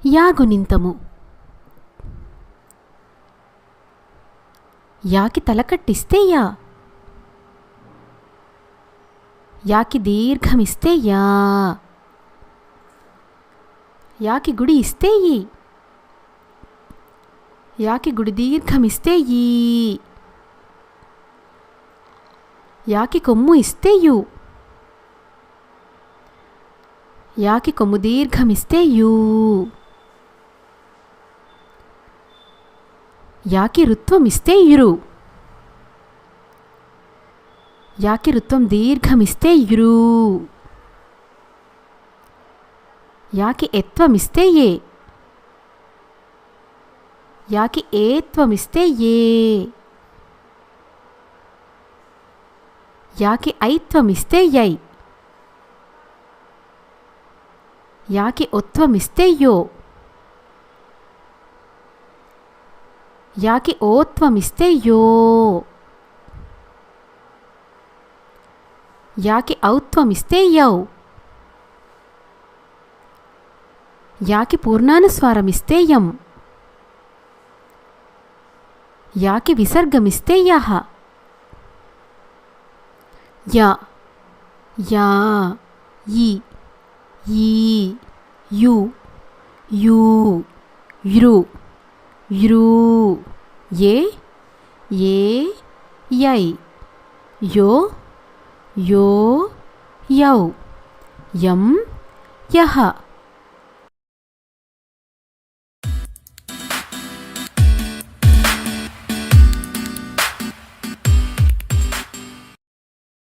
Yeah గుణింతము. యాకి తలకట్టిస్తే yeah. యాకి దీర్ఘమిస్తే yeah. యాకి గుడి ఇస్తే ఈ. యాకి గుడి దీర్ఘమిస్తే ఈ. యాకి కొమ్ము ఇస్తే యు. యాకి కొమ్ము దీర్ఘమిస్తే యూ. యాకి రుత్వం ఇస్తే యురు. యాకి రుత్వం దీర్ఘమిస్తే యురు. యాకి ఎత్వమిస్తే ఏ. యాకి ఏత్వమిస్తే ఏ. యాకి ఐత్వమిస్తే యై. యాకి ఒత్వమిస్తే యో. యాకి ఓత్వమిస్తే యో. యాకి ఔత్వమిస్తే యౌ. యాకి పూర్ణానుస్వారమిస్తే యం. యాకి విసర్గమిస్తే యహ. యా, యా, ఈ, ఈ, యు, యూ, యురు, యురు, ఏ, ఏ, యై, యో, యో, యౌ, యం, యహ.